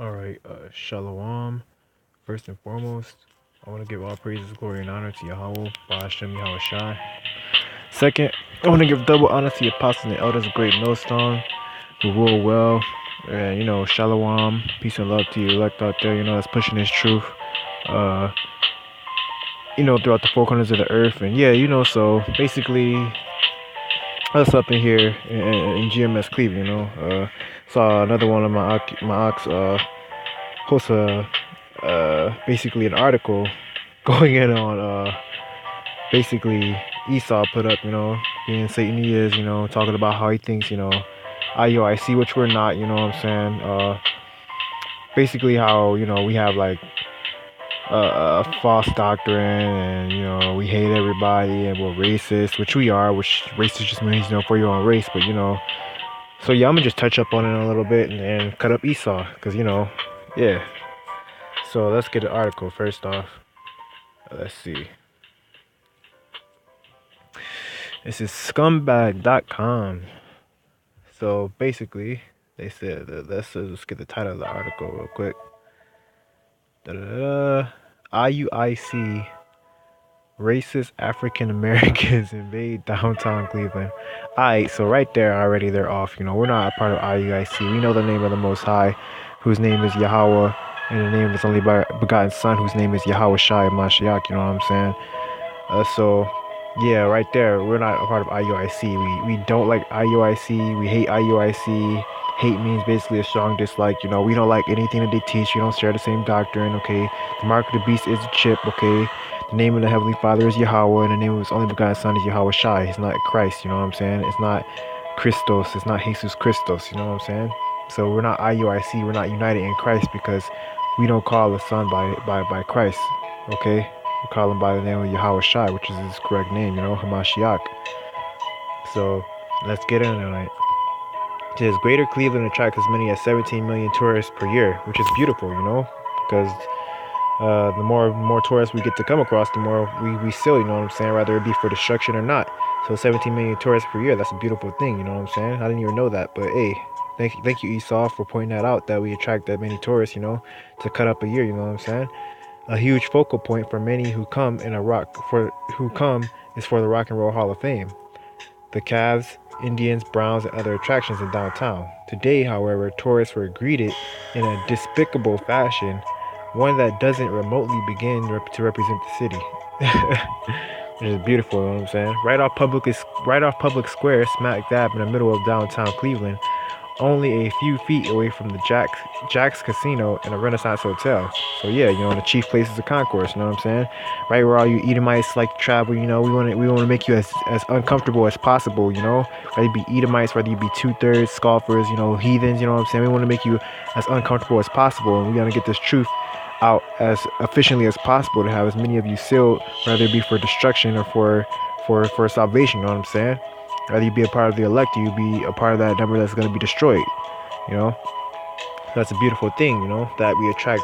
All right, Shalom. First and foremost, I want to give all praises, glory, and honor to Yahawah, YAHAWAH, YAHAWAHSHI. Second, I want to give double honor to the apostles and the elders of Great Millstone who rule well. And, Shalom, peace and love to you elect out there, that's pushing this truth, uh, throughout the four corners of the earth. And yeah, so basically, us up in here in GMS Cleveland, saw another one of my ox, post basically an article going in on basically Esau put up, being Satan he is, talking about how he thinks, IUIC, which we're not, you know what I'm saying? Basically how, we have like a false doctrine and, we hate everybody and we're racist, which we are, which racist just means, for your own race, but, so yeah, I'm gonna just touch up on it a little bit and cut up Esau, because, yeah. So let's get the article first off. Let's see. This is scumbag.com. So basically, they said, let's get the title of the article real quick. IUIC racist African Americans invade downtown Cleveland. Alright, so right there already they're off. We're not a part of IUIC. We know the name of the Most High, whose name is Yahawah, and the name of his only begotten Son, whose name is YAHAWAHSHI Mashiach. You know what I'm saying? So yeah, right there, we're not a part of IUIC. We don't like IUIC. We hate IUIC. Hate means basically a strong dislike. We don't like anything that they teach. We don't share the same doctrine. Okay, the mark of the beast is a chip. Okay, the name of the Heavenly Father is Yahawah, and the name of his only begotten Son is YAHAWAHSHI. It's not Christ. You know what I'm saying? It's not Christos. It's not Jesus Christos. You know what I'm saying? So we're not IUIC. We're not united in Christ because we don't call the Son by Christ. Okay. We call him by the name of YAHAWAHSHI, which is his correct name, Hamashiach. So let's get into it. It says Greater Cleveland attracts as many as 17 million tourists per year, which is beautiful, because the more tourists we get to come across, the more we still, you know what I'm saying, whether it be for destruction or not. So 17 million tourists per year, that's a beautiful thing, you know what I'm saying? I didn't even know that, but hey, thank you Esau for pointing that out, that we attract that many tourists, to cut up a year, you know what I'm saying? A huge focal point for many who come is for the Rock and Roll Hall of Fame, the Cavs, Indians, Browns, and other attractions in downtown. Today, however, tourists were greeted in a despicable fashion, one that doesn't remotely begin to represent the city. Which is beautiful, you know what I'm saying? Right off Public Square, smack dab in the middle of downtown Cleveland, only a few feet away from the Jack's Casino and a Renaissance Hotel. So yeah, the chief places of concourse, you know what I'm saying? Right where all you Edomites like to travel, we want to make you as uncomfortable as possible, whether you be Edomites, whether you be 2/3 scoffers, heathens, you know what I'm saying? We want to make you as uncomfortable as possible, and we want to get this truth out as efficiently as possible to have as many of you sealed, whether it be for destruction or for salvation, you know what I'm saying? Whether you be a part of the elect, you be a part of that number that's going to be destroyed. That's a beautiful thing, that we attract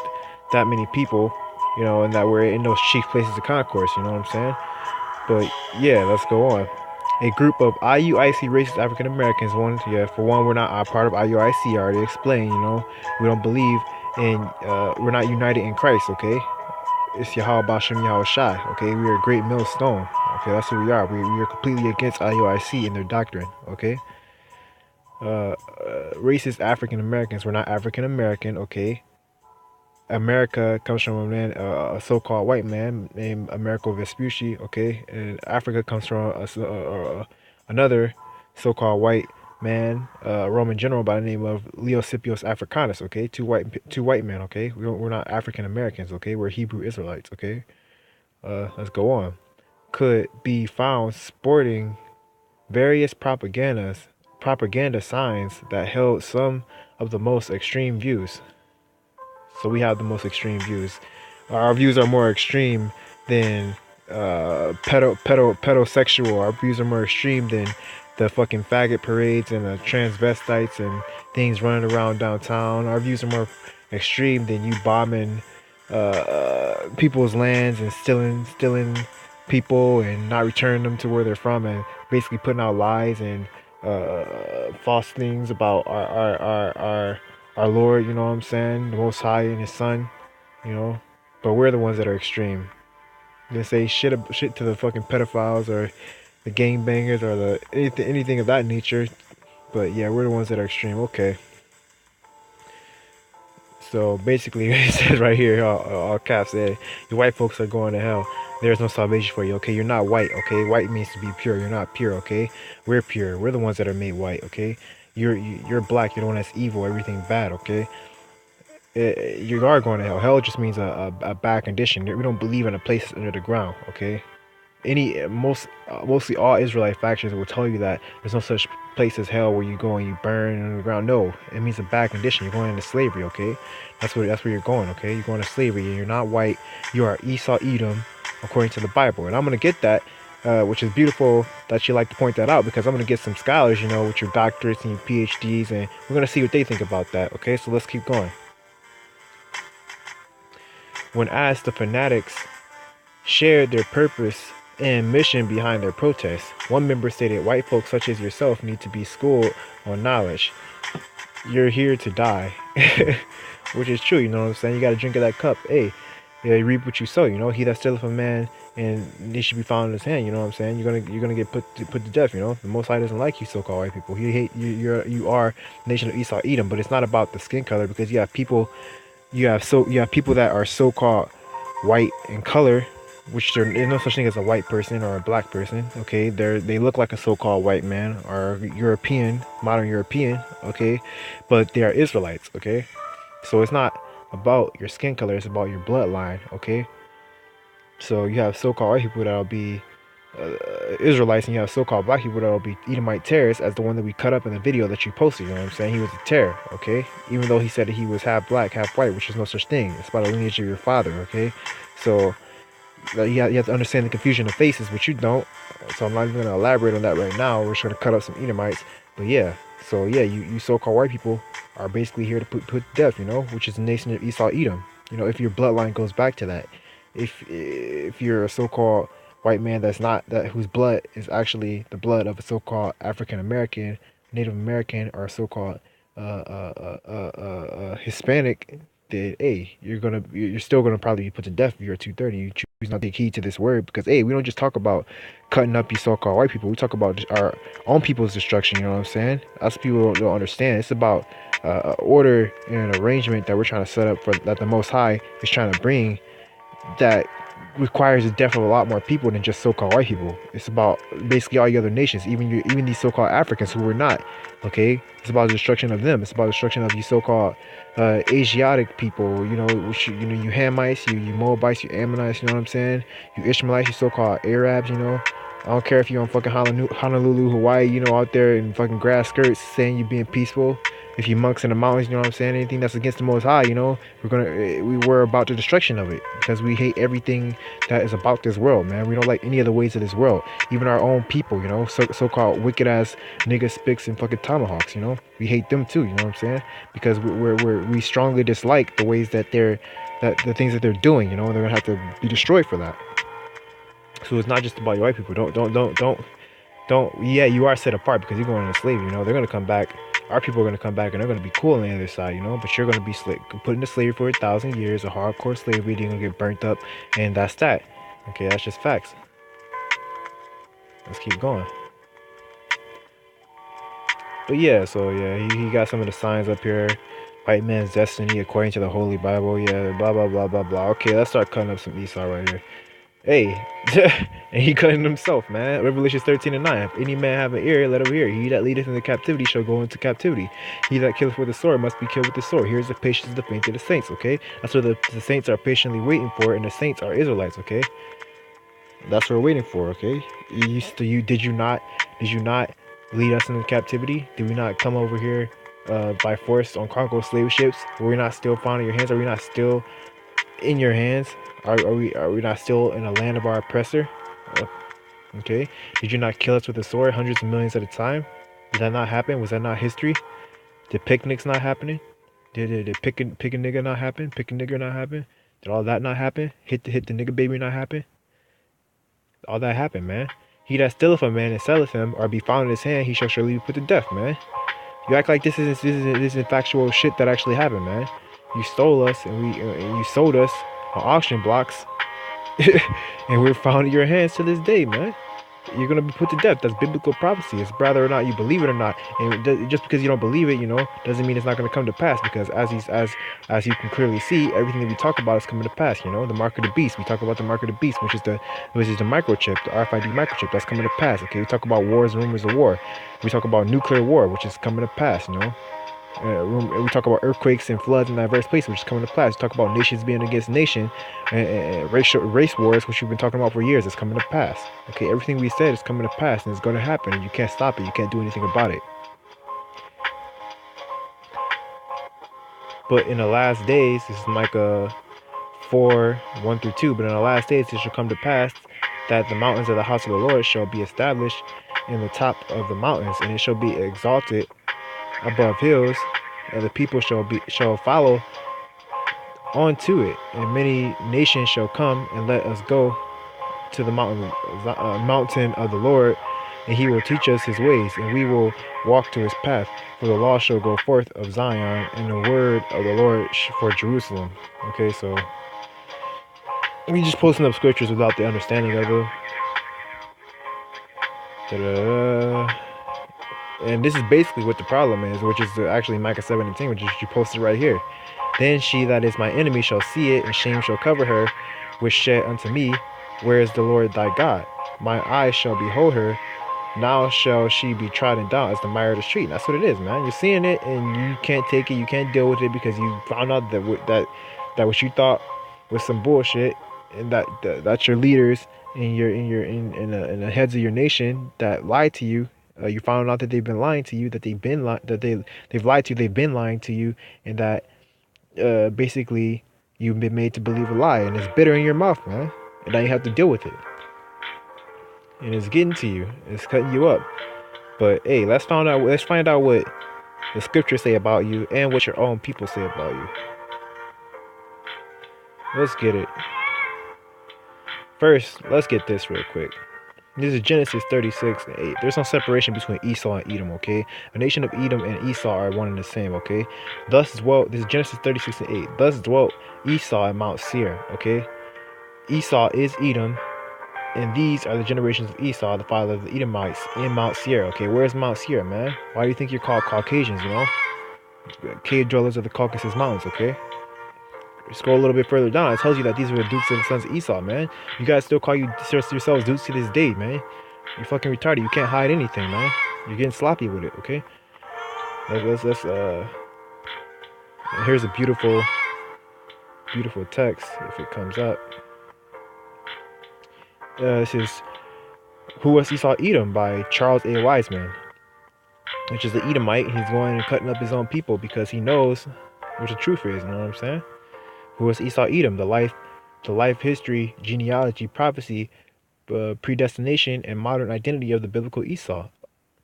that many people, and that we're in those chief places of concourse, you know what I'm saying? But yeah, let's go on. A group of IUIC racist African Americans, for one, we're not a part of IUIC, I already explained, we don't believe in, we're not united in Christ, okay? It's Yahawah, YAHAWAHSHI, okay? We are a great millstone, okay? That's who we are. We are completely against IUIC and their doctrine, okay? Racist African Americans, we're not African American, okay? America comes from a man, a so-called white man named Americo Vespucci, okay? And Africa comes from another so-called white man, a Roman general by the name of Leo Scipios Africanus, okay? Two white men, okay? We're not African Americans, okay? We're Hebrew Israelites, okay? Let's go on. Could be found sporting various propaganda signs that held some of the most extreme views. So we have the most extreme views. Our views are more extreme than pedosexual. Our views are more extreme than the fucking faggot parades and the transvestites and things running around downtown. Our views are more extreme than you bombing people's lands and stealing people and not returning them to where they're from, and basically putting out lies and false things about our Lord, you know what I'm saying, the Most High and His Son, you know. But we're the ones that are extreme. They say shit to the fucking pedophiles or the gangbangers or the anything of that nature. But yeah, we're the ones that are extreme. Okay. So basically, it says right here, all caps, said, you white folks are going to hell. There's no salvation for you, okay? You're not white, okay? White means to be pure. You're not pure, okay? We're pure. We're the ones that are made white, okay? You're black. You're the one that's evil. Everything bad, okay? You are going to hell. Hell just means a bad condition. We don't believe in a place under the ground, okay? Mostly all Israelite factions will tell you that there's no such place as hell where you go and you burn in the ground. No, it means a bad condition. You're going into slavery, okay? That's where you're going, okay? You're going to slavery. You're not white. You are Esau Edom, according to the Bible. And I'm gonna get that, which is beautiful that you like to point that out, because I'm gonna get some scholars, you know, with your doctorates and your PhDs, and we're gonna see what they think about that. Okay, so let's keep going. When asked, the fanatics shared their purpose and mission behind their protests. One member stated, white folks such as yourself need to be schooled on knowledge. You're here to die. Which is true, you know what I'm saying? You got to drink of that cup. Hey, yeah, you reap what you sow, you know? He that stealeth from man, and they should be found in his hand, you know what I'm saying? You're gonna get put to death, you know? The Most High doesn't like you so-called white people. He hate you. You are nation of Esau Edom, but it's not about the skin color, because you have people that are so-called white in color, which there's no such thing as a white person or a black person. Okay, they look like a so-called white man or European, modern European. Okay, but they are Israelites. Okay, so it's not about your skin color, it's about your bloodline. Okay, so you have so-called white people that'll be Israelites, and you have so-called black people that'll be Edomite terrorists, as the one that we cut up in the video that you posted. You know what I'm saying? He was a terror. Okay, even though he said that he was half black, half white, which is no such thing. It's about the lineage of your father. Okay, so you have to understand the confusion of faces, which you don't. So I'm not even going to elaborate on that right now. We're just going to cut up some Edomites. But yeah, so yeah, you so-called white people are basically here to put to death, you know, which is the nation of Esau Edom. You know, if your bloodline goes back to that, if you're a so-called white man that's not that, whose blood is actually the blood of a so-called African American, Native American, or so-called Hispanic, then hey, you're still gonna probably be put to death if you're a 230. You choose not to take heed to this word, because hey, we don't just talk about cutting up you so-called white people. We talk about our own people's destruction. You know what I'm saying? Us people don't understand. It's about order and an arrangement that we're trying to set up for, that the Most High is trying to bring, that requires the death of a lot more people than just so-called white people. It's about basically all the other nations, even these so-called Africans who were not. Okay, it's about the destruction of them. It's about the destruction of you so-called Asiatic people. You know, you Hamites, you Moabites, you Ammonites. You know what I'm saying? You Ishmaelites, you so-called Arabs. You know, I don't care if you're on fucking Honolulu, Hawaii. You know, out there in fucking grass skirts saying you're being peaceful. If you monks in the mountains, you know what I'm saying? Anything that's against the Most High, you know, we were about the destruction of it, because we hate everything that is about this world, man. We don't like any of the ways of this world, even our own people, you know, so-called wicked ass niggas, spicks, and fucking tomahawks, you know. We hate them too, you know what I'm saying? Because we strongly dislike the ways that the things that they're doing, you know. And they're gonna have to be destroyed for that. So it's not just about your white people. Don't. Yeah, you are set apart because you're going into slavery. You know, they're gonna come back. Our people are gonna come back and they're gonna be cool on the other side. You know, but you're gonna be put into slavery for 1,000 years, a hardcore slavery. You're gonna get burnt up, and that's that. Okay, that's just facts. Let's keep going. But yeah, so yeah, he got some of the signs up here. White man's destiny according to the Holy Bible. Yeah, blah blah blah blah blah. Okay, let's start cutting up some Esau right here. Hey, and he cutting himself, man. Revelations 13:9. If any man have an ear, let him hear. He that leadeth into captivity shall go into captivity. He that killeth with the sword must be killed with the sword. Here's the patience of the faint of the saints, okay? That's what the saints are patiently waiting for, and the saints are Israelites, okay? That's what we're waiting for, okay? Did you not lead us into captivity? Did we not come over here by force on cargo slave ships? Were we not still found in your hands? Are we not still in your hands? Are we not still in a land of our oppressor? Okay. Did you not kill us with a sword hundreds of millions at a time? Did that not happen? Was that not history? Did picnics not happening? Did pick a nigga not happen? Pick a nigger not happen? Did all that not happen? Hit the nigga baby not happen? All that happened, man. He that stealeth a man and selleth him, or be found in his hand, he shall surely be put to death, man. You act like this isn't factual shit that actually happened, man. You stole us and you sold us on auction blocks, and we're found in your hands to this day, man. You're gonna be put to death. That's biblical prophecy. It's whether or not you believe it or not. And just because you don't believe it, doesn't mean it's not gonna come to pass. Because as you can clearly see, everything that we talk about is coming to pass. The mark of the beast. We talk about the mark of the beast, which is the microchip, the RFID microchip. That's coming to pass. Okay, we talk about wars and rumors of war. We talk about nuclear war, which is coming to pass. We talk about earthquakes and floods in diverse places, which is coming to pass. We talk about nations being against nation, and race wars, which we've been talking about for years. Is coming to pass. Okay, everything we said is coming to pass, and it's going to happen, and you can't stop it. You can't do anything about it. But in the last days, this is Micah 4:1-2. But in the last days, it shall come to pass that the mountains of the house of the Lord shall be established in the top of the mountains, and it shall be exalted above hills, and the people shall follow onto it, and many nations shall come and let us go to the mountain of the Lord, and he will teach us his ways, and we will walk to his path. For the law shall go forth of Zion, and the word of the Lord for Jerusalem. Okay, so we just posting up scriptures without the understanding of them. And this is basically what the problem is, which is actually Micah 7:10, which is you posted right here. Then she that is my enemy shall see it, and shame shall cover her, which shed unto me, where is the Lord thy God? My eyes shall behold her, now shall she be trodden down as the mire of the street. And that's what it is, man. You're seeing it, and you can't take it, you can't deal with it, because you found out that what you thought was some bullshit, and that's your leaders and in the heads of your nation that lied to you. You found out that they've been lying to you, that they've lied to you, they've been lying to you, and that basically you've been made to believe a lie, and it's bitter in your mouth, man. And now you have to deal with it, and it's getting to you, it's cutting you up. But hey, let's find out what the scriptures say about you and what your own people say about you. Let's get it. First, let's get this real quick. This is Genesis 36:8. There's no separation between Esau and Edom, okay? A nation of Edom and Esau are one and the same, okay? This is Genesis 36:8. Thus dwelt Esau at Mount Seir, okay? Esau is Edom, and these are the generations of Esau, the father of the Edomites, in Mount Seir, okay? Where's Mount Seir, man? Why do you think you're called Caucasians, Cave dwellers of the Caucasus Mountains, okay? Scroll a little bit further down, it tells you that these were the dukes of the sons of Esau, man. You guys still call yourselves dukes to this day, man. You're fucking retarded. You can't hide anything, man. You're getting sloppy with it, okay? Here's a beautiful text, if it comes up. This is Who Was Esau Edom by Charles A. Wiseman, which is the Edomite. He's going and cutting up his own people because he knows what the truth is, you know what I'm saying? Who was Esau Edom? The life history, genealogy, prophecy, predestination, and modern identity of the biblical Esau.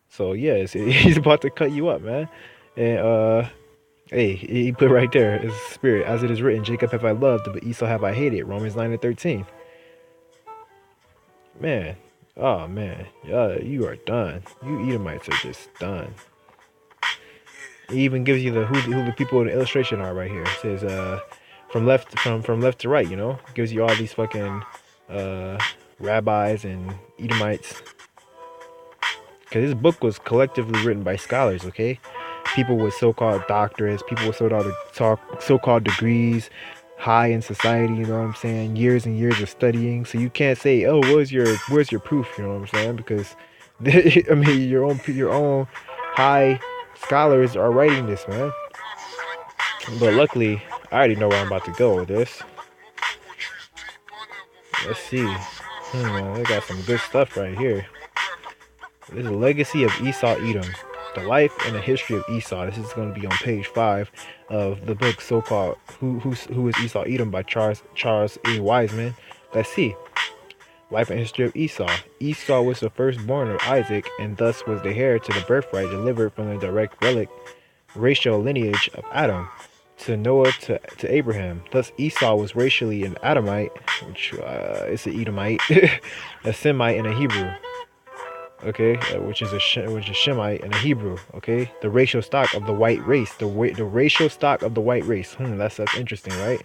So yeah, he's about to cut you up, man. And hey, he put right there, his spirit, as it is written, Jacob have I loved, but Esau have I hated. Romans 9:13. Man, oh man, you are done. You Edomites are just done. It even gives you who the people in the illustration are right here. It says from left to right, it gives you all these fucking rabbis and Edomites. Because this book was collectively written by scholars, okay? People with so-called doctorates, people with so-called degrees, high in society, you know what I'm saying? Years and years of studying. So you can't say, oh, where's your proof, you know what I'm saying? Because I mean, your own high scholars are writing this, man. But luckily, I already know where I'm about to go with this. Let's see. They got some good stuff right here. This is the legacy of Esau Edom. The life and the history of Esau. This is going to be on page 5 of the book so-called Who is Esau Edom by Charles A. Wiseman. Let's see. Life and history of Esau. Esau was the firstborn of Isaac, and thus was the heir to the birthright delivered from the direct racial lineage of Adam to Noah to Abraham. Thus Esau was racially an Adamite, which is an Edomite, a Semite, and a Hebrew. okay, which is Shemite and a Hebrew, okay, the racial stock of the white race, the racial stock of the white race. That's interesting, right?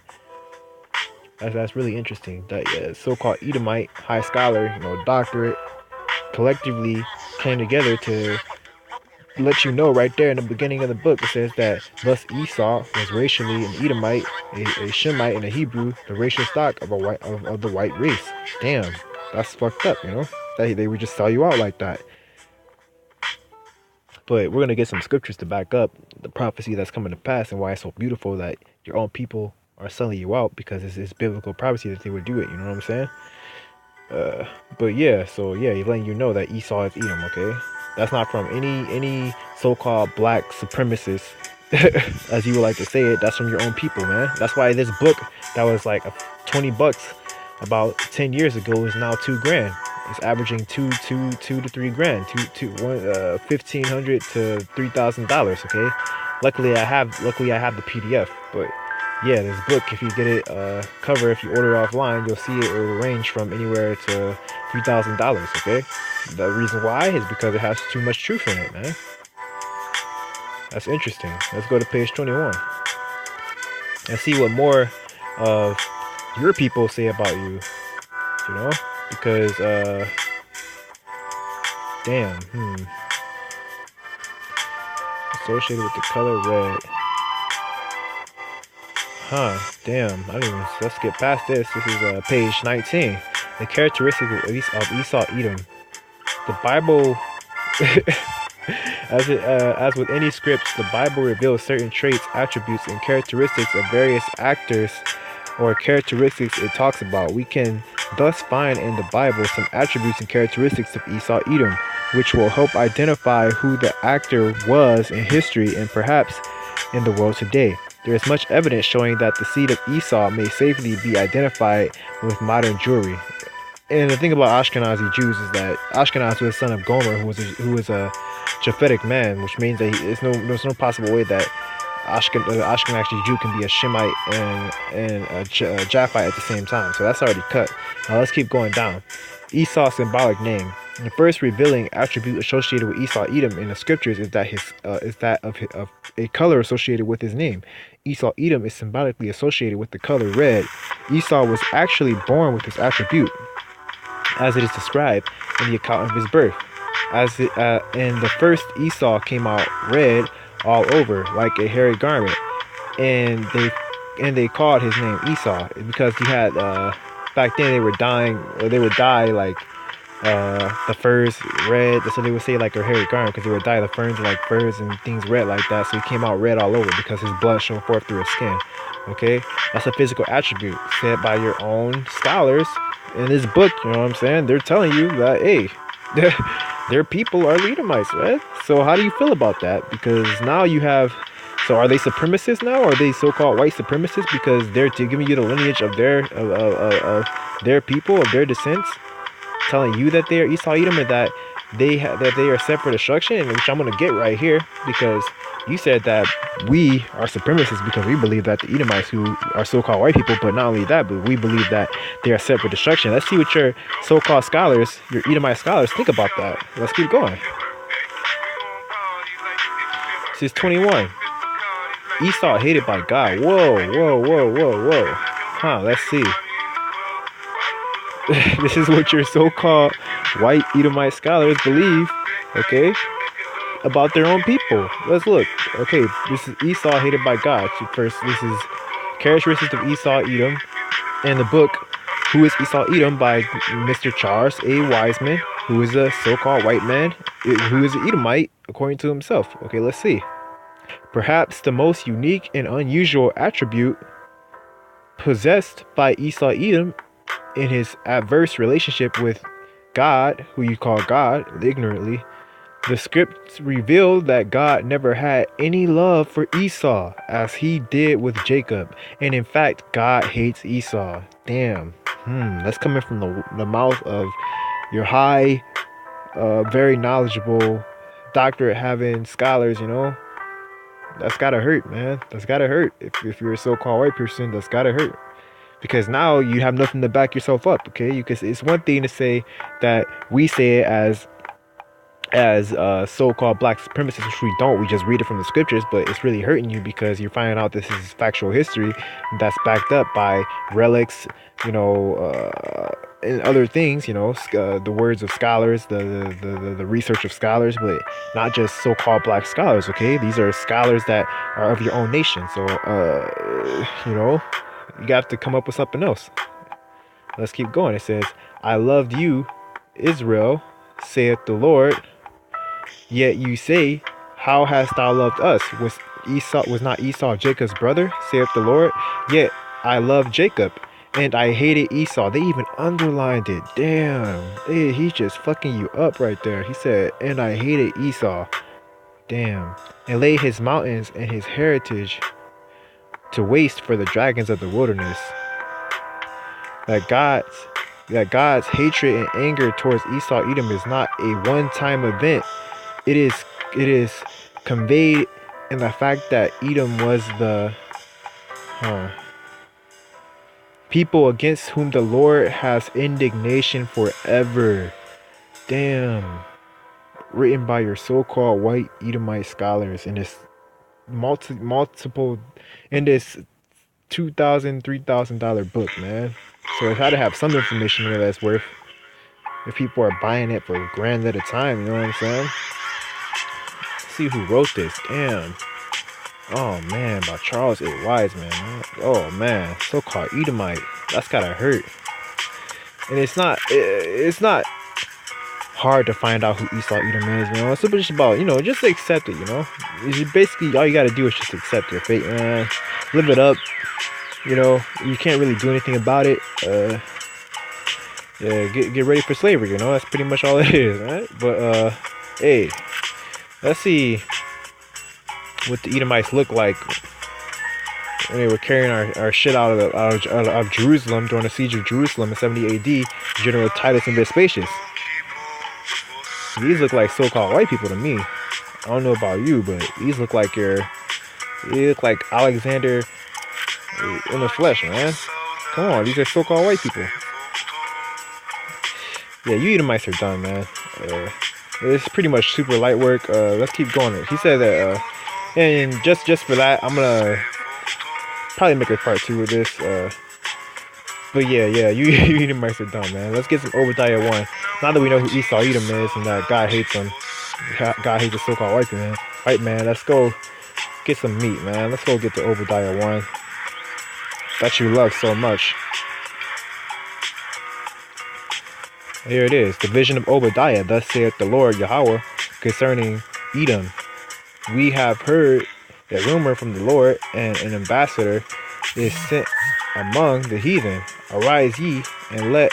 That's really interesting. That so-called Edomite high scholar, doctorate, collectively came together to let you know right there in the beginning of the book. It says that thus Esau was racially an Edomite, a Shemite, and a Hebrew, the racial stock of of the white race. Damn, that's fucked up. They would just sell you out like that. But we're gonna get some scriptures to back up the prophecy that's coming to pass and why it's so beautiful that your own people are selling you out, because it's biblical prophecy that they would do it. You know what I'm saying? But yeah, so yeah, he's letting you know that Esau is Edom. Okay, that's not from any so-called black supremacist, as you would like to say it. That's from your own people, man. That's why this book that was like $20 about 10 years ago is now $2 grand. It's averaging two to 3 grand, 1,500 to $3,000. Okay, luckily I have the PDF, but yeah, this book, if you get it cover, if you order it offline, you'll see it will range from anywhere to $3,000. Okay, the reason why is because it has too much truth in it, man. That's interesting. Let's go to page 21 and see what more of your people say about you. Because damn, associated with the color red. Damn, I didn't even, let's get past this. This is page 19. The characteristics of Esau Edom. The Bible, as with any scripts, the Bible reveals certain traits, attributes, and characteristics of various actors or characteristics it talks about. We can thus find in the Bible some attributes and characteristics of Esau Edom, which will help identify who the actor was in history and perhaps in the world today. There is much evidence showing that the seed of Esau may safely be identified with modern Jewry. And the thing about Ashkenazi Jews is that Ashkenaz was the son of Gomer, who was a Japhetic man, which means that there's no possible way that Ashkenazi Jew can be a Shemite and a Japhite at the same time. So that's already cut. Now let's keep going down. Esau's symbolic name. The first revealing attribute associated with Esau Edom in the scriptures is that of a color associated with his name. Esau Edom is symbolically associated with the color red. Esau was actually born with this attribute, as it is described in the account of his birth. And the first Esau came out red all over, like a hairy garment, and they called his name Esau because he had back then they would dye like the furs red, so they would say like a hairy garment because they would dye the ferns like furs and things red like that. So he came out red all over because his blood shone forth through his skin. Okay, that's a physical attribute said by your own scholars in this book. You know what I'm saying? They're telling you that, hey, their people are Edomites, right? So how do you feel about that? Because now you have, so are they supremacists now? Or are they so-called white supremacists because they're giving you the lineage of their people, of their descents, telling you that they are Esau Edom and that they are set for destruction, which I'm gonna get right here, because you said that we are supremacists because we believe that the Edomites, who are so-called white people, but not only that, but we believe that they are set for destruction. Let's see what your so-called scholars, your Edomite scholars, think about that. Let's keep going. This is 21. Esau hated by God. Whoa. Let's see. This is what your so-called white Edomite scholars believe, okay, about their own people. Let's look. Okay, this is Esau hated by God. First, this is characteristics of Esau Edom in the book Who is Esau Edom by Mr. Charles A. Wiseman, who is a so-called white man, who is an Edomite according to himself. Okay, let's see. Perhaps the most unique and unusual attribute possessed by Esau Edom in his adverse relationship with God, who you call God ignorantly, the scripts reveal that God never had any love for Esau as he did with Jacob, and in fact God hates Esau. Damn. That's coming from the mouth of your high very knowledgeable doctorate having scholars. That's gotta hurt, man. That's gotta hurt. If you're a so-called white person, that's gotta hurt. Because now you have nothing to back yourself up, okay? It's one thing to say that we say it as as so-called black supremacists, which we don't. We just read it from the scriptures, but it's really hurting you because you're finding out this is factual history that's backed up by relics, and other things, the words of scholars, the research of scholars, but not just so-called black scholars. Okay, these are scholars that are of your own nation. So you got to come up with something else. Let's keep going. It says, I loved you, Israel, saith the Lord. Yet you say, how hast thou loved us? Was not Esau Jacob's brother, saith the Lord? Yet I loved Jacob, and I hated Esau. They even underlined it. Damn. He's just fucking you up right there. He said, and I hated Esau. Damn. And laid his mountains and his heritage to waste for the dragons of the wilderness. That God's hatred and anger towards Esau Edom is not a one-time event. It is conveyed in the fact that Edom was the people against whom the Lord has indignation forever. Damn. Written by your so-called white Edomite scholars in this multiple in this $2,000, $3,000 book, man. So it had to have some information in there that's worth, if people are buying it for grand at a time, you know what I'm saying? See who wrote this. Damn. Oh man, by Charles A. Wise, man. Oh man, so-called Edomite. That's gotta hurt. And it's not hard to find out who Esau Edom is, It's just about, just accept it, It's basically all you gotta do is just accept your fate, man. Live it up. You can't really do anything about it. Yeah, get ready for slavery, That's pretty much all it is, right? But hey, let's see what the Edomites look like when they were carrying our shit out of Jerusalem during the siege of Jerusalem in 70 AD. General Titus and Vespasius. These look like so-called white people to me. I don't know about you, but these look like you look like Alexander in the flesh, man. Come on, these are so-called white people. Yeah, you Edomites are done, man. It's pretty much super light work. Let's keep going. He said that, and just for that, I'm gonna probably make a part 2 of this. But yeah, you Edomites are done, man. Let's get some Obadiah 1. Now that we know who Esau Edom is and that God hates him, God hates the so-called white man. Right, man. Let's go get some meat, man. Let's go get to Obadiah 1. That you love so much. Here it is, the vision of Obadiah. Thus saith the Lord YAHAWAH concerning Edom. We have heard a rumor from the Lord, and an ambassador is sent among the heathen. Arise ye, and let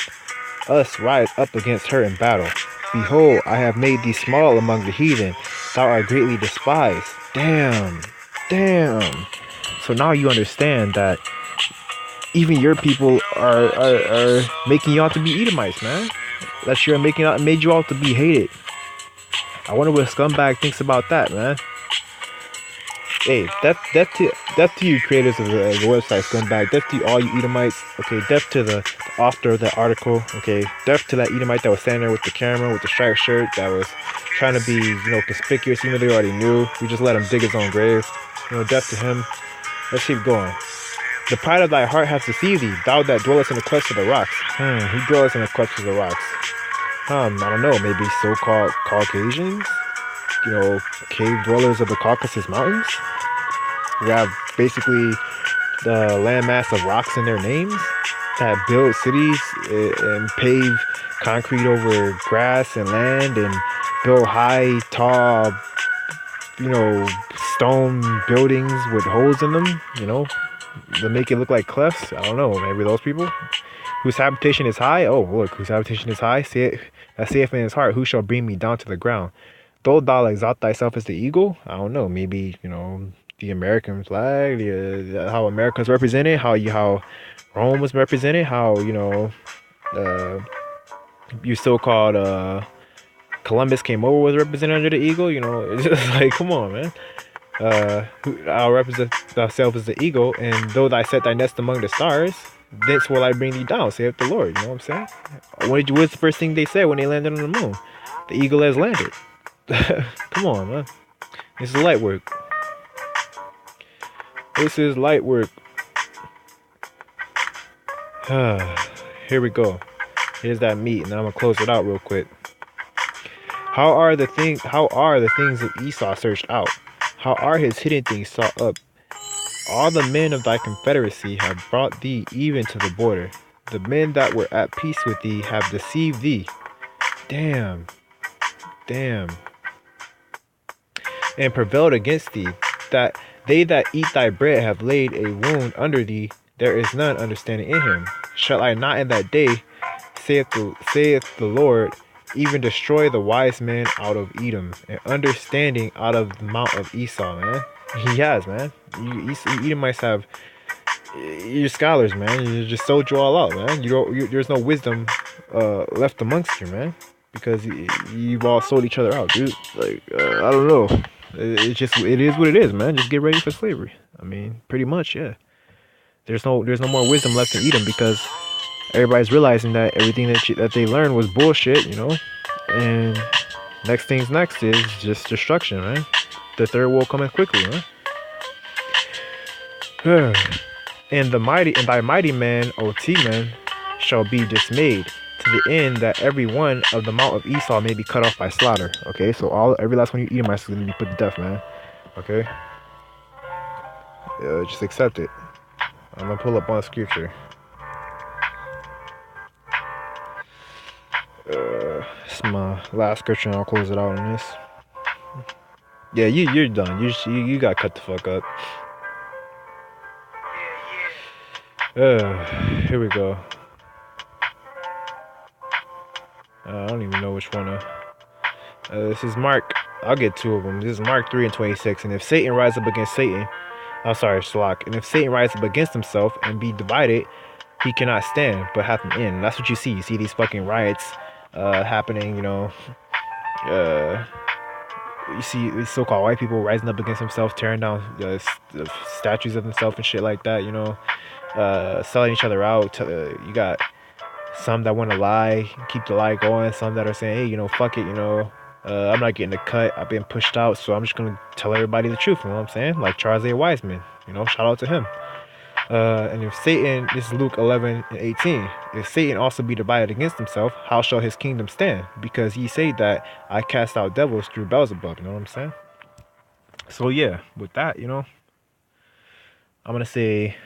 us rise up against her in battle. Behold, I have made thee small among the heathen. Thou art greatly despised. Damn. So now you understand that even your people are making you out to be Edomites, man. That you're made you out to be hated. I wonder what Scumbag thinks about that, man. Hey, death to you creators of the website, Scumbag. Death to you, all you Edomites. Okay, death to the author of that article. Okay, death to that Edomite that was standing there with the camera, with the striped shirt, that was trying to be, conspicuous, even though they already knew. We just let him dig his own grave. Death to him. Let's keep going. The pride of thy heart has deceived thee, thou that dwellest in the clefts of the rocks. Who dwelleth in the clefts of the rocks? I don't know, maybe so-called Caucasians? Cave dwellers of the Caucasus Mountains? We have basically the landmass of rocks in their names that build cities and pave concrete over grass and land and build high, tall, stone buildings with holes in them, to make it look like clefts. I don't know, maybe those people whose habitation is high. Oh, look, whose habitation is high. That saith in his heart, who shall bring me down to the ground? Though thou exalt thyself as the eagle, I don't know, maybe, the American flag, how America's represented, how Rome was represented, how, you so-called Columbus came over was represented under the eagle, it's just like, come on, man. I'll represent thyself as the eagle, and though thy set thy nest among the stars, thence will I bring thee down, saith the Lord. You know what I'm saying? What's the first thing they said when they landed on the moon? The eagle has landed. Come on, man. This is light work. This is light work. Here we go. Here's that meat, and I'm gonna close it out real quick. How are the things of Esau searched out? How are his hidden things sought up? All the men of thy confederacy have brought thee even to the border. The men that were at peace with thee have deceived thee. Damn. And prevailed against thee. That they that eat thy bread have laid a wound under thee. There is none understanding in him. Shall I not in that day, saith the Lord, even destroy the wise man out of Edom, and understanding out of the mount of Esau, man? He has, man. You Edomites have, you're scholars, man. You just sold you all out, man. There's no wisdom left amongst you, man, because you've all sold each other out, dude. Like, I don't know. It is what it is, man. Just get ready for slavery. I mean, pretty much, yeah. There's no more wisdom left in Edom, because everybody's realizing that everything that they learned was bullshit, you know. And next is just destruction, man. The third world coming quickly, man. And thy mighty man, O T-man, shall be dismayed, to the end that every one of the mount of Esau may be cut off by slaughter. Okay, so every last one you eat is gonna be put to death, man. Okay, just accept it. I'm gonna pull up on scripture. This is my last scripture, and I'll close it out on this. Yeah, you're done. You got cut the fuck up. Here we go. I don't even know which one. This is Mark. I'll get two of them. This is Mark 3:26. And if Satan rise up against Satan, Shalak. And if Satan rise up against himself and be divided, he cannot stand, but hath an end. That's what you see. You see these fucking riots happening, you know. You see these so-called white people rising up against themselves, tearing down the statues of themselves and shit like that, you know. Selling each other out. You got some that want to lie, keep the lie going. Some that are saying, hey, you know, fuck it, you know, I'm not getting a cut. I've been pushed out, so I'm just gonna tell everybody the truth. You know what I'm saying? Like Charles A. Wiseman, you know, shout out to him. And if Satan, this is Luke 11:18. If Satan also be divided against himself, how shall his kingdom stand? Because ye say that I cast out devils through Beelzebub. You know what I'm saying? So yeah, with that, you know, I'm gonna say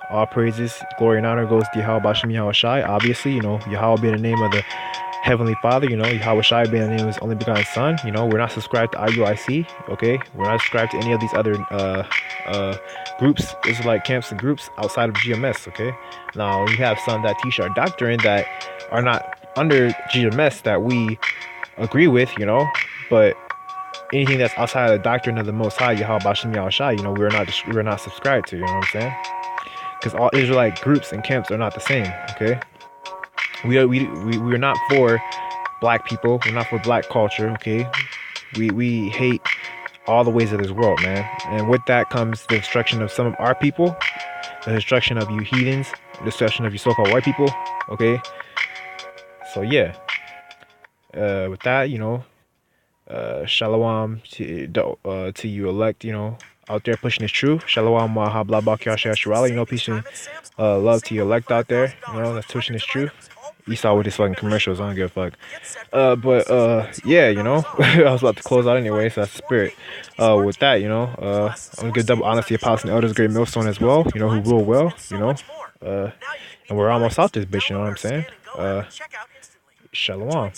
all praises, glory, and honor goes to YAHAWAHSHI. Obviously, you know, Yahweh being the name of the Heavenly Father, you know, YAHAWAHSHI being the name of His only begotten Son. You know, we're not subscribed to IUIC, okay? We're not subscribed to any of these other groups, Israelite camps and groups outside of GMS, okay? Now, we have some that teach our doctrine that are not under GMS that we agree with, you know, but anything that's outside of the doctrine of the Most High, YAHAWAHSHI, you know, we're not subscribed to, you know what I'm saying? Because all Israelite groups and camps are not the same, okay? We're not for black people. We're not for black culture, okay? We hate all the ways of this world, man. And with that comes the destruction of some of our people, the destruction of you heathens, the destruction of you so-called white people, okay? So yeah, with that, you know, shalom to you elect, you know, out there pushing this truth. Shalom, you know, peace and love to you elect out there, you know, that's pushing this truth. Esau with his fucking commercials, I don't give a fuck. But yeah, you know, I was about to close out anyway, so that's the spirit. With that, you know, I'm gonna give double honor to the apostles and elders, great millstone as well, you know, who rule well, you know. And we're almost out this bitch, you know what I'm saying? Shalom.